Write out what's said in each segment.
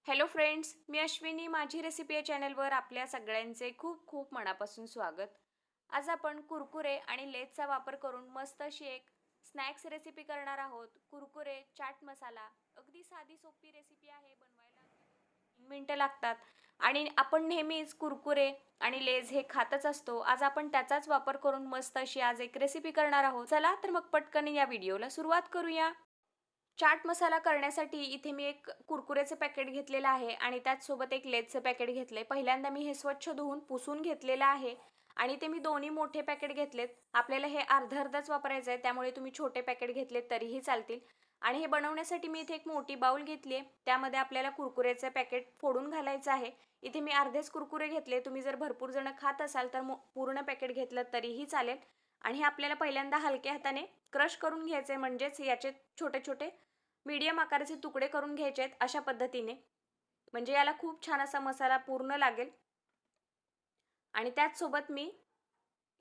Hello friends, मी अश्विनी माझी recipe या चॅनलवर आपल्या सगळ्यांचे खूप खूप मनापासून स्वागत. आज आपण कुरकुरे आणि लेसचा वापर करून मस्त अशी एक स्नॅक्स रेसिपी करणार आहोत. कुरकुरे चाट मसाला. अगदी साधी सोपी रेसिपी आहे, बनवायला 3 मिनिटं लागतात आणि आपण नेहमीच कुरकुरे आणि लेस हे खातच असतो. आज आपण त्याचाच वापर करून मस्त अशी आज एक रेसिपी करणार आहोत. चला तर मग पटकन या व्हिडिओला सुरुवात करूया. चाट मसाला करण्यासाठी इथे मी एक कुरकुरेचं पॅकेट घेतलेलं आहे आणि त्याचसोबत एक लेसचं पॅकेट घेतले. पहिल्यांदा मी हे स्वच्छ धुवून पुसून घेतलेलं आहे आणि ते मी दोन्ही मोठे पॅकेट घेतलेत. आपल्याला हे अर्ध-अर्धच वापरायचं आहे, त्यामुळे तुम्ही छोटे पॅकेट घेतलेत तरीही चालतील. आणि हे बनवण्यासाठी मी इथे एक मोठी बाउल घेतली आहे. त्यामध्ये आपल्याला कुरकुरेचं पॅकेट फोडून घालायचं आहे. इथे मी अर्धेच कुरकुरे घेतले. तुम्ही जर भरपूर जण खात असाल तर पूर्ण पॅकेट घेतलं तरीही चालेल. आणि हे आपल्याला पहिल्यांदा हलक्या हाताने क्रश करून घ्यायचे, म्हणजेच याचे छोटे छोटे मीडियम आकाराचे तुकडे करून घ्यायचे आहेत अशा पद्धतीने. म्हणजे याला खूप छान असा मसाला पूर्ण लागेल. आणि त्याचसोबत मी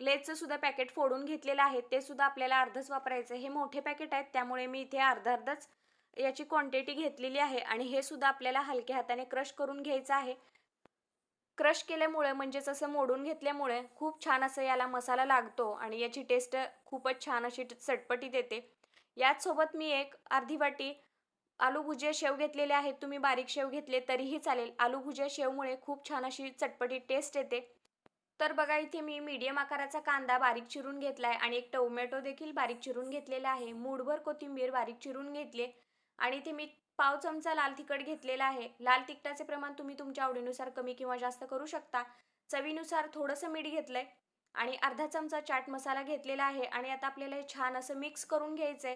लेसचं सुद्धा पॅकेट फोडून घेतलेलं आहे. ते सुद्धा आपल्याला अर्धच वापरायचं आहे. हे मोठे पॅकेट आहेत, त्यामुळे मी इथे अर्ध-अर्धच याची क्वांटिटी घेतलेली आहे. आणि हे सुद्धा आपल्याला हलक्या हाताने क्रश करून घ्यायचं आहे. क्रश केल्यामुळे म्हणजेच असं मोडून घेतल्यामुळे खूप छान असं याला मसाला लागतो आणि याची टेस्ट खूपच छान अशी चटपटीत येते. याचसोबत मी एक अर्धी वाटी आलू भुजिया शेव घेतलेले आहेत. तुम्ही बारीक शेव घेतले तरीही चालेल. आलू भुजिया शेवमुळे खूप छान अशी चटपटीत टेस्ट येते. तर बघा, इथे मी मीडियम आकाराचा कांदा बारीक चिरून घेतलाय आणि एक टोमॅटो देखील बारीक चिरून घेतलेला आहे. मूठभर कोथिंबीर बारीक चिरून घेतली आणि इथे मी पाव चमचा लाल तिखट घेतलेला आहे. लाल तिखटाचे प्रमाण तुम्ही तुमच्या आवडीनुसार कमी किंवा जास्त करू शकता. चवीनुसार थोडंसं मीठ घेतलंय आणि अर्धा चमचा चाट मसाला घेतलेला आहे. आणि आता आपल्याला हे छान असं मिक्स करून घ्यायचंय.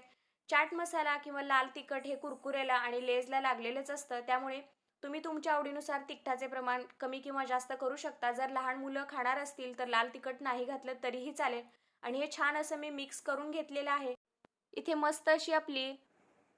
चाट मसाला किंवा लाल तिखट हे कुरकुरेला आणि लेसला लागलेलंच असतं, त्यामुळे तुम्ही तुमच्या आवडीनुसार तिखटाचे प्रमाण कमी किंवा जास्त करू शकता. जर लहान मुलं खाणार असतील तर लाल तिखट नाही घातलं तरीही चालेल. आणि हे छान असं मी मिक्स करून घेतलेलं आहे. इथे मस्त अशी आपली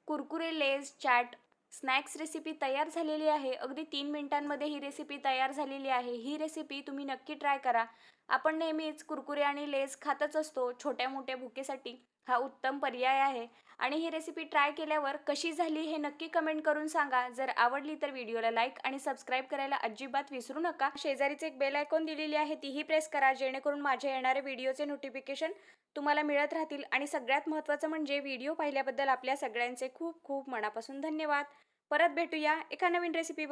कुरकुरे लेस चाट स्नॅक्स रेसिपी तयार झालेली आहे. अगदी 3 मिनिटांमध्ये ही रेसिपी तयार झालेली आहे. ही रेसिपी तुम्ही नक्की ट्राय करा. आपण नेहमीच कुरकुरे आणि लेस खातच असतो. छोट्या मोठ्या भुकेसाठी हा उत्तम पर्याय आहे. आणि ही रेसिपी ट्राय केल्यावर कशी झाली हे नक्की कमेंट करून सांगा. जर आवडली तर व्हिडिओला लाईक आणि सबस्क्राईब करायला अजिबात विसरू नका. शेजारीच एक बेल आयकॉन दिलेली आहे, तीही प्रेस करा, जेणेकरून माझ्या येणाऱ्या व्हिडिओचे नोटिफिकेशन तुम्हाला मिळत राहतील. आणि सगळ्यात महत्त्वाचं म्हणजे व्हिडिओ पाहिल्याबद्दल आपल्या सगळ्यांचे खूप खूप मनापासून धन्यवाद. परत भेटूया एका नवीन रेसिपी.